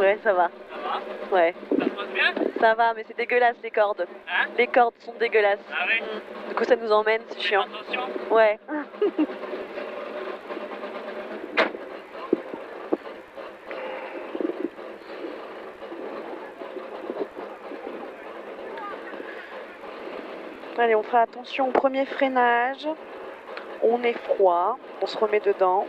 Ouais, ça va. Ça va? Ouais. Ça se passe bien? Ça va, mais c'est dégueulasse les cordes. Hein? Les cordes sont dégueulasses. Ah oui? Du coup, ça nous emmène, c'est chiant. Attention. Ouais. Allez, on fera attention au premier freinage. On est froid, on se remet dedans.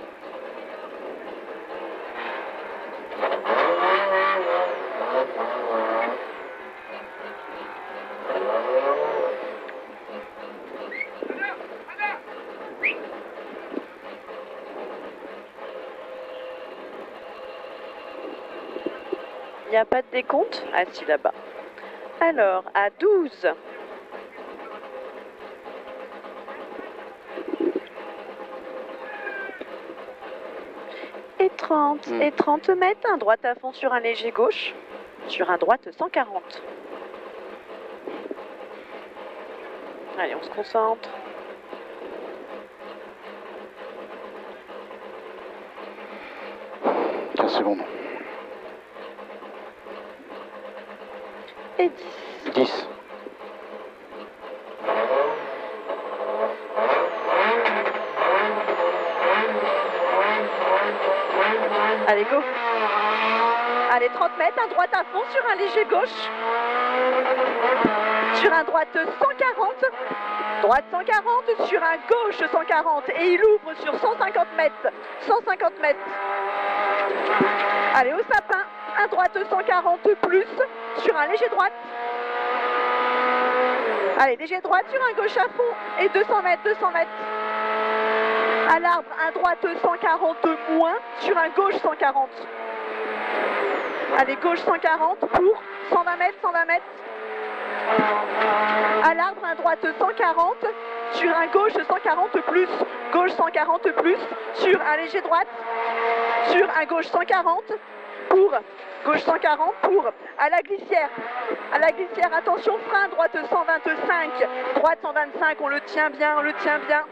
Il n'y a pas de décompte? Ah si, là-bas. Alors, à 12. Et 30. Et 30 mètres, un droite à fond sur un léger gauche. Sur un droite 140. Allez, on se concentre. C'est bon. Et 10. 10. Allez, go. Allez, 30 mètres, un droite à fond sur un léger gauche. Sur un droite 140. Droite 140, sur un gauche 140. Et il ouvre sur 150 mètres. 150 mètres. Allez, au sapin, un droite 140 plus sur un léger droite. Allez, léger droite sur un gauche à fond et 200 mètres, 200 mètres. À l'arbre, un droite 140 moins sur un gauche 140. Allez, gauche 140 pour 120 mètres, 120 mètres. À l'arbre, un droite 140 sur un gauche 140 plus. Gauche 140 plus sur un léger droite. Sur un gauche 140 pour gauche 140 pour à la glissière. À la glissière, attention, frein, droite 125, droite 125, on le tient bien, on le tient bien.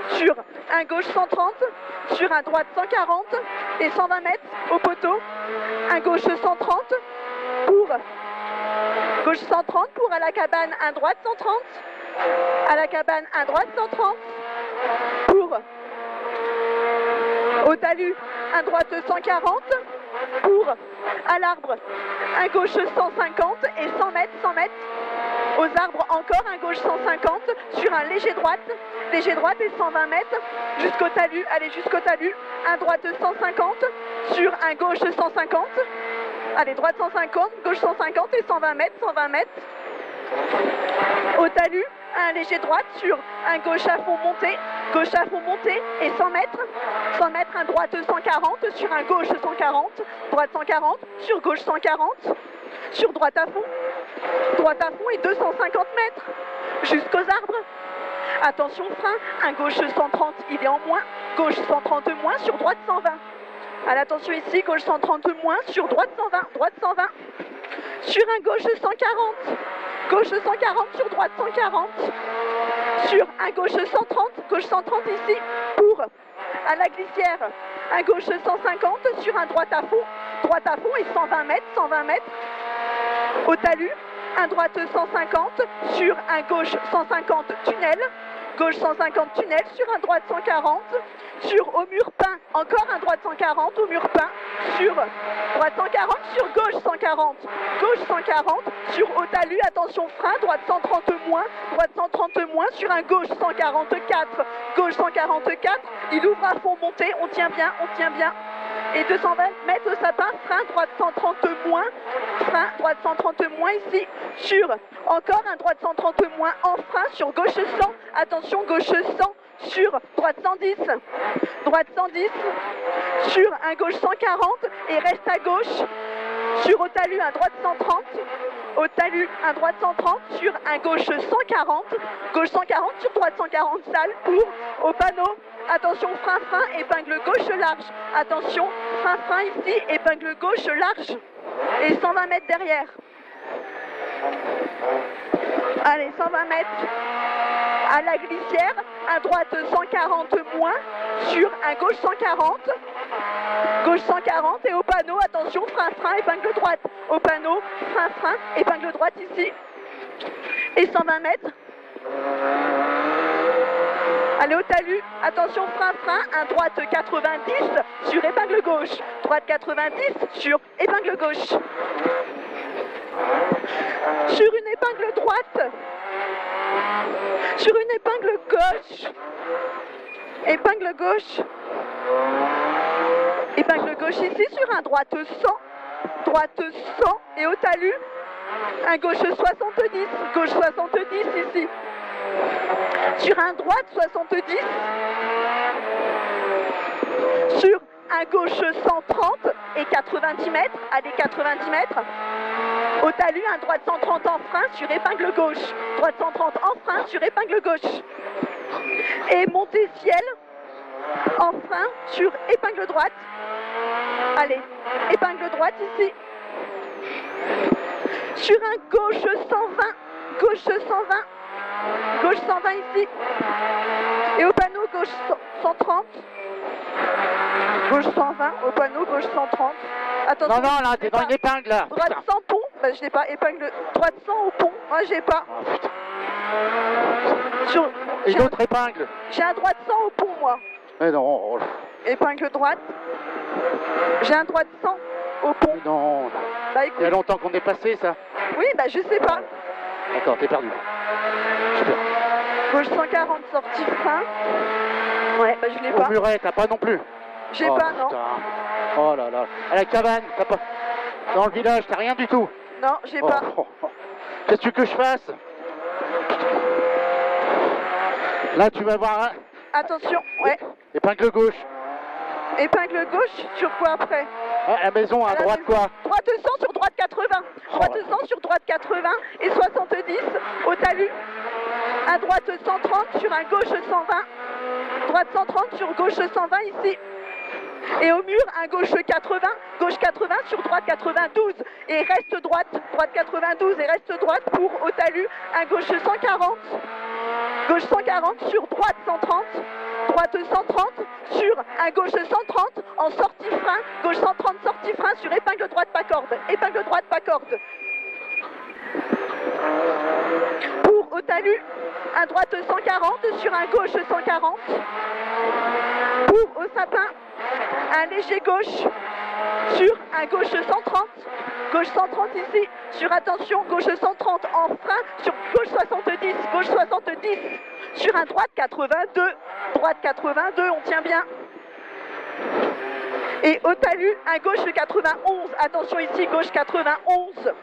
Sur un gauche 130, sur un droite 140 et 120 mètres au poteau. Un gauche 130 pour gauche 130 pour à la cabane, un droite 130. À la cabane, un droite 130 pour au talus, un droite 140 pour à l'arbre, un gauche 150 et 100 mètres, 100 mètres. Aux arbres encore un gauche 150 sur un léger droite et 120 mètres jusqu'au talus, allez jusqu'au talus, un droite 150 sur un gauche 150, allez droite 150, gauche 150 et 120 mètres, 120 mètres. Au talus, un léger droite sur un gauche à fond monté et 100 mètres, un droite 140 sur un gauche 140, droite 140 sur gauche 140, sur droite à fond et 250 mètres jusqu'aux arbres. Attention frein, un gauche 130, il est en moins, gauche 130 moins sur droite 120. Allez, attention ici, gauche 130 moins sur droite 120, droite 120. Sur un gauche 140, gauche 140 sur droite 140. Sur un gauche 130 ici pour à la glissière, un gauche 150 sur un droite à fond et 120 mètres, 120 mètres. Au talus, un droite 150 sur un gauche 150 tunnel, gauche 150 tunnel sur un droite 140, sur au mur peint, encore un droite 140 au mur peint, sur droite 140 sur gauche 140, sur au talus, attention frein, droite 130 moins sur un gauche 144, il ouvre à fond montée, on tient bien, et 220 mètres au sapin, frein, droite 130 moins ici, sur encore un droite 130 moins en frein, sur gauche 100, attention gauche 100, sur droite 110, sur un gauche 140 et reste à gauche, sur au talus un droite 130, sur un gauche 140, sur droite 140 salle pour au panneau. Attention, frein, épingle gauche large. Attention, frein ici, épingle gauche large. Et 120 mètres derrière. Allez, 120 mètres. À la glissière, un droite 140 moins sur un gauche 140. Gauche 140 et au panneau, attention, frein, frein, épingle droite. Au panneau, frein, frein, épingle droite ici. Et 120 mètres. Allez au talus, attention, frein, frein, un droite 90 sur épingle gauche. Droite 90 sur épingle gauche. Sur une épingle droite. Sur une épingle gauche. Épingle gauche. Épingle gauche ici sur un droite 100. Droite 100 et au talus. Un gauche 70. Gauche 70 ici. Sur un droite 70. Sur un gauche 130 et 90 mètres. Allez, 90 mètres. Au talus, un droite 130 en frein sur épingle gauche. Droite 130 en frein sur épingle gauche. Et montée ciel en frein sur épingle droite. Allez, épingle droite ici. Sur un gauche 120. Gauche 120. Gauche 120 ici. Et au panneau, gauche 130. Gauche 120. Au panneau, gauche 130. Attention. Non, là, t'es dans une épingle, là. Droite 100 pont. Bah, je n'ai pas. Épingle. Droite 100 au pont. Moi, j'ai pas. Oh, putain. Sur, Et l'autre épingle. j'ai un droite 100 au pont, moi. Mais non. Épingle droite. J'ai un droite 100 au pont. Mais non. Bah, Il y a écoute. longtemps qu'on est passé, ça. Oui, bah, je sais pas. Attends, t'es perdu. Super. Gauche 140 sortie frein. Ouais, bah, je l'ai pas. Au muret, t'as pas non plus. J'ai Oh, pas, non. putain. Oh là là. À la cabane, t'as pas. Dans le village, t'as rien du tout. Non, j'ai Oh, pas. oh, oh. Qu'est-ce que tu veux que je fasse? Là, tu vas voir. Hein. Attention, ouais. Épingle gauche. Épingle gauche, sur quoi après? Ah, la maison, à la droite, maison. quoi? Droite 100 sur droite 80. Droite 100 sur droite 80 et 70 au talus. À droite 130 sur un gauche 120. Droite 130 sur gauche 120 ici. Et au mur, un gauche 80. Gauche 80 sur droite 92. Et reste droite. Droite 92 et reste droite pour au talus. Un gauche 140. Gauche 140 sur droite 130. Droite 130 sur un gauche 130 en sortie frein. Gauche 130 sortie frein sur épingle droite pas corde. Épingle droite pas corde. Pour au talus, un droite 140 sur un gauche 140. Pour au sapin, un léger gauche sur un gauche 130. Gauche 130 ici, sur attention, gauche 130 en frein, sur gauche 70, gauche 70, sur un droite 82, droite 82, on tient bien. Et au talus, un gauche 91, attention ici, gauche 91,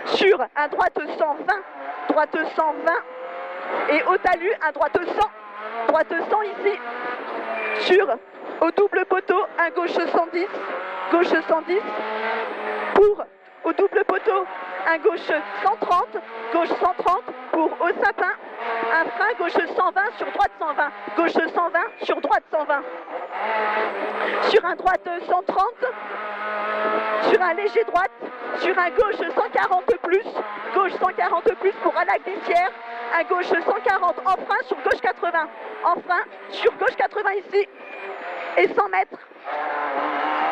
sur un droite 120, droite 120, et au talus, un droite 100, droite 100 ici, sur, au double poteau, un gauche 110, gauche 110, pour, au double poteau, un gauche 130, gauche 130, pour au sapin, un frein gauche 120 sur droite 120, gauche 120 sur droite 120, sur un droite 130, sur un léger droite, sur un gauche 140 plus, gauche 140 plus pour à la glissière, un gauche 140 en frein sur gauche 80, en frein sur gauche 80 ici, et 100 mètres.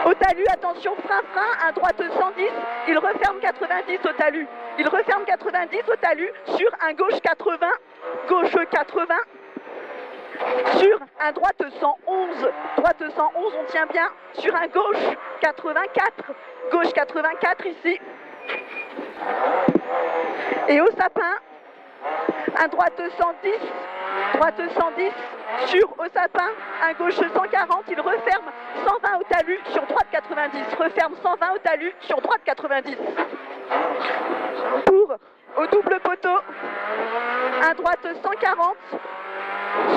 Au talus, attention, frein, frein, un droite 110, il referme 90 au talus. Il referme 90 au talus sur un gauche 80, gauche 80, sur un droite 111, droite 111, on tient bien, sur un gauche 84, gauche 84 ici. Et au sapin, un droite 110, droite 110, sur au sapin, un gauche 140, il referme 120 au talus sur droite 90, referme 120 au talus sur droite 90. Pour au double poteau, un droite 140,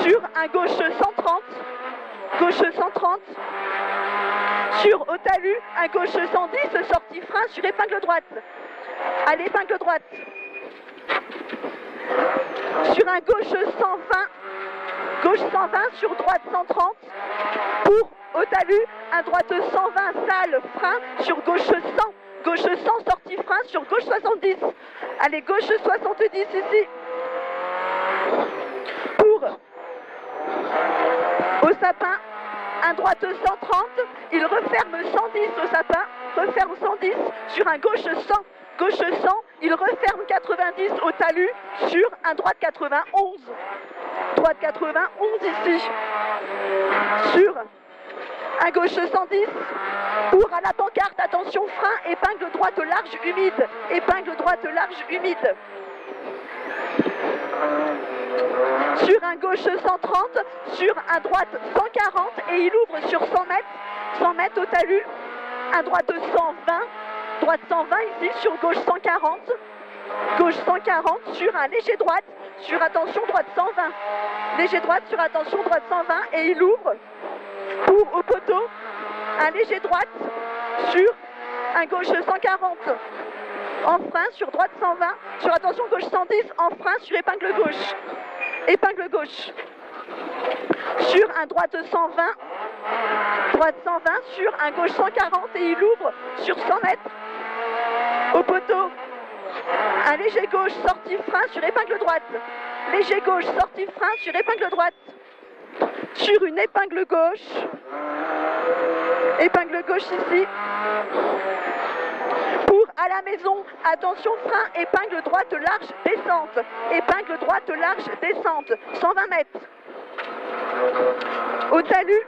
sur un gauche 130, gauche 130, sur au talus, un gauche 110, sortie frein sur épingle droite. À l'épingle droite. Sur un gauche 120, gauche 120 sur droite 130, pour au talus, un droite 120 salle frein sur gauche 100, gauche 100 sortie frein sur gauche 70. Allez, gauche 70 ici. sapin, un droite 130, il referme 110 au sapin, referme 110 sur un gauche 100, gauche 100, il referme 90 au talus sur un droite 91. Droite 91 ici, sur un gauche 110, pour à la pancarte, attention frein, épingle droite large humide, épingle droite large humide. Sur un gauche 130, sur un droite 140 et il ouvre sur 100 mètres au talus, un droite 120, droite 120 ici sur gauche 140, gauche 140 sur un léger droite, sur attention droite 120, léger droite sur attention droite 120 et il ouvre pour au poteau, un léger droite sur un gauche 140. En frein sur droite 120, sur attention gauche 110, en frein sur épingle gauche. Épingle gauche. Sur un droite 120, droite 120 sur un gauche 140 et il ouvre sur 100 mètres. Au poteau, un léger gauche, sortie frein sur épingle droite. Léger gauche, sortie frein sur épingle droite. Sur une épingle gauche. Épingle gauche ici. Pour à la maison, attention frein, épingle droite large, descente. Épingle droite large, descente. 120 mètres. Au talus,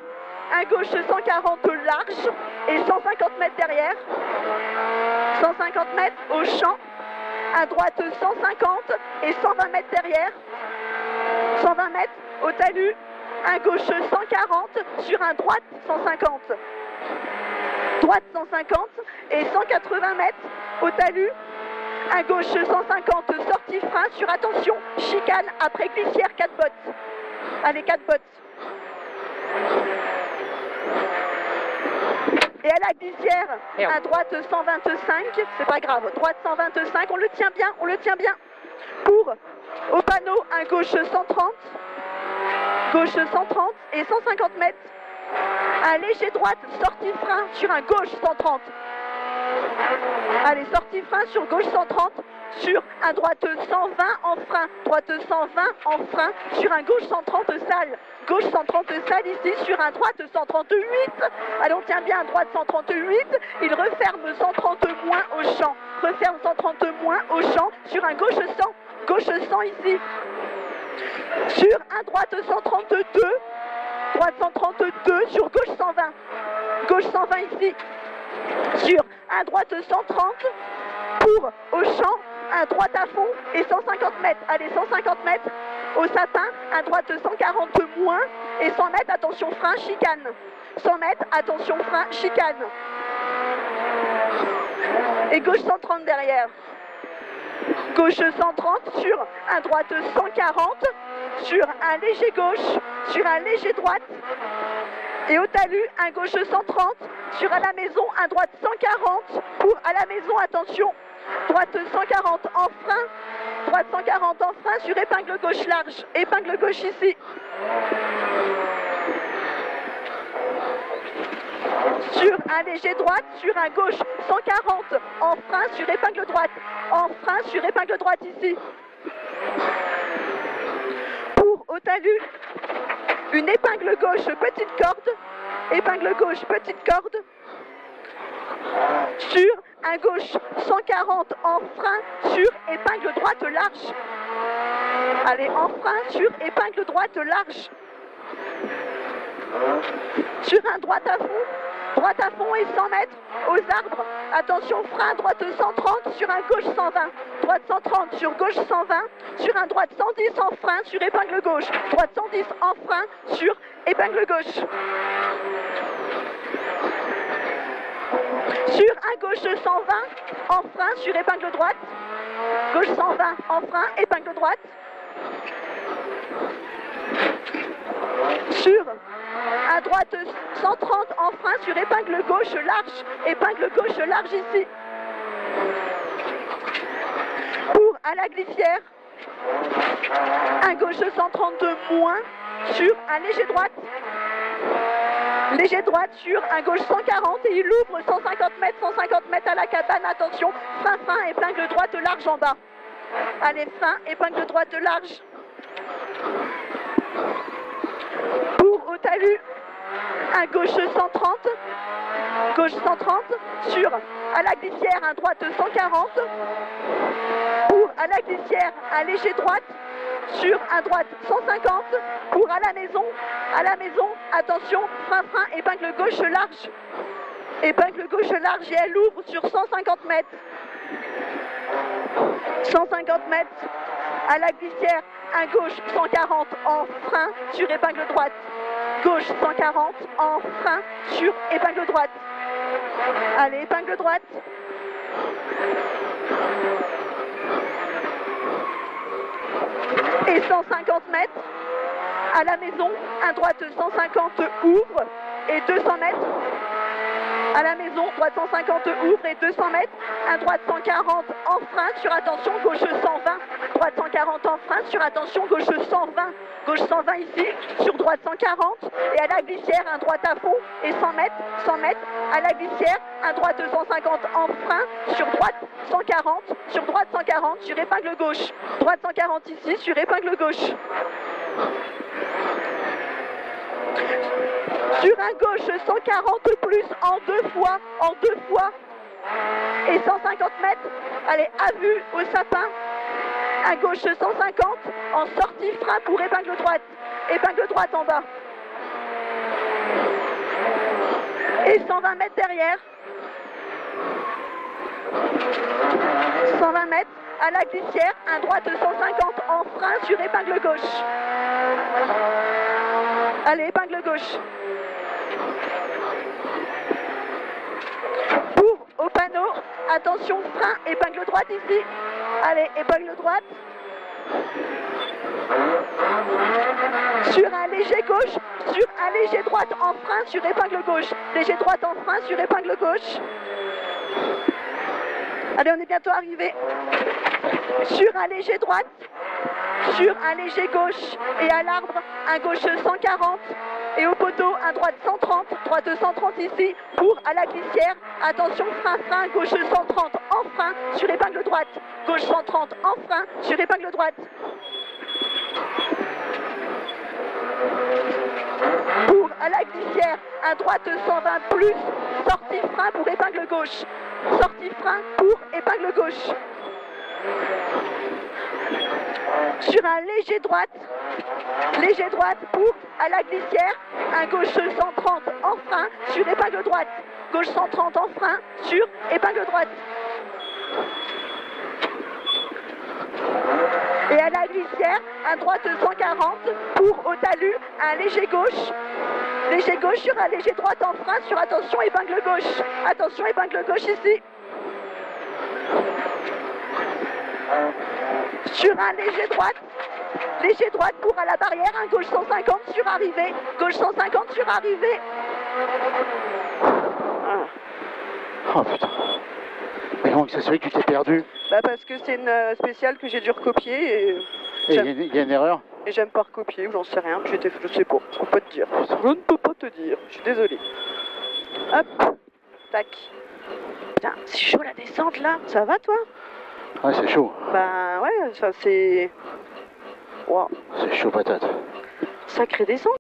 un gauche 140 large et 150 mètres derrière. 150 mètres au champ. Un droite 150 et 120 mètres derrière. 120 mètres au talus. Un gauche 140 sur un droite 150. Droite 150 et 180 mètres au talus. Un gauche 150 sortie frein sur attention chicane après glissière 4 bottes. Allez 4 bottes. Et à la glissière, à droite 125, c'est pas grave, droite 125, on le tient bien. Pour au panneau, un gauche 130, gauche 130 et 150 mètres. Un léger droite, sortie frein sur un gauche 130. Allez, sortie frein sur gauche 130, sur un droite 120 en frein, droite 120 en frein, sur un gauche 130 sale. Gauche 130 sale ici, sur un droite 138. Allez, on tient bien, droite 138, il referme 130 moins au champ. Referme 130 moins au champ, sur un gauche 100 ici. Sur un droite 132, droite 132 sur gauche 120. Gauche 120 ici. Sur un droite 130 pour au champ, un droite à fond et 150 mètres. Allez, 150 mètres au sapin, un droite 140 moins et 100 mètres, attention frein, chicane. 100 mètres, attention frein, chicane. Et gauche 130 derrière. Gauche 130 sur un droite 140, sur un léger gauche, sur un léger droite. Et au talus, un gauche 130, sur à la maison, un droite 140, pour à la maison, attention, droite 140 en frein, droite 140 en frein, sur épingle gauche large, épingle gauche ici. Sur un léger droite, sur un gauche 140 en frein, sur épingle droite, en frein, sur épingle droite ici. Pour au talus, une épingle gauche, petite corde, épingle gauche, petite corde, sur un gauche 140 en frein, sur épingle droite large. Allez, en frein, sur épingle droite large. Sur un droite à fond et 100 mètres aux arbres. Attention, frein, droite 130 sur un gauche 120. Droite 130 sur gauche 120. Sur un droite 110 en frein sur épingle gauche. Droite 110 en frein sur épingle gauche. Sur un gauche 120 en frein sur épingle droite. Gauche 120 en frein, épingle droite. Sur un droite 130 en frein sur épingle gauche large ici. Pour à la glissière, un gauche 132 moins sur un léger droite. Léger droite sur un gauche 140 et il ouvre 150 mètres à la cabane, attention, fin, épingle droite large en bas. Allez, fin, épingle droite large. Pour au au talus, un gauche 130, gauche 130, sur à la glissière, un droite 140, pour à la glissière, un léger droite, sur un droite 150, pour à la maison, attention, frein, épingle gauche large, et elle ouvre sur 150 mètres, 150 mètres, à la glissière, un gauche 140 en frein sur épingle droite, gauche 140 en frein sur épingle droite, allez épingle droite, et 150 mètres, à la maison, un droite 150 ouvre et 200 mètres, à la maison, droite 150 ouvre et 200 mètres, un droite 140 en frein sur attention, gauche 120, droite 140 en frein sur attention, gauche 120 ici, sur droite 140, et à la glissière, un droite à fond et 100 mètres, à la glissière, un droite 150 en frein, sur droite 140, sur épingle gauche, droite 140 ici, sur épingle gauche. Sur un gauche 140 plus en deux fois, et 150 mètres, allez, à vue au sapin, un gauche 150, en sortie frein pour épingle droite en bas, et 120 mètres derrière, 120 mètres, à la glissière, un droite 150 en frein sur épingle gauche, allez, épingle gauche. Au panneau, attention, frein, épingle droite ici, allez, épingle droite, sur un léger gauche, sur un léger droite en frein sur épingle gauche, léger droite en frein sur épingle gauche, allez, on est bientôt arrivé, sur un léger droite, sur un léger gauche et à l'arbre, un gauche 140, et au poteau, un droite 130, droite 130 ici, pour à la glissière, attention, frein, gauche 130 en frein sur épingle droite, gauche 130 en frein sur épingle droite. Pour à la glissière, un droite 120 plus, sortie frein pour épingle gauche, sortie frein pour épingle gauche. Sur un léger droite pour à la glissière, un gauche 130 en frein sur épingle droite, gauche 130 en frein sur épingle droite. Et à la glissière, un droite 140 pour au talus, un léger gauche sur un léger droite en frein sur attention épingle gauche ici. Sur un léger droite pour à la barrière, un gauche 150 sur arrivée, gauche 150 sur arrivée. Oh putain. Mais comment ça se fait que tu t'es perdu? Bah parce que c'est une spéciale que j'ai dû recopier et... il y a une erreur? Et j'aime pas recopier ou j'en sais rien, je sais pas, je peux pas te dire. Je ne peux pas te dire, je suis désolé. Hop, tac. Putain, c'est chaud la descente là, ça va toi? Ouais, c'est chaud. Bah ouais, ça c'est... Wow. C'est chaud patate. Sacrée descente.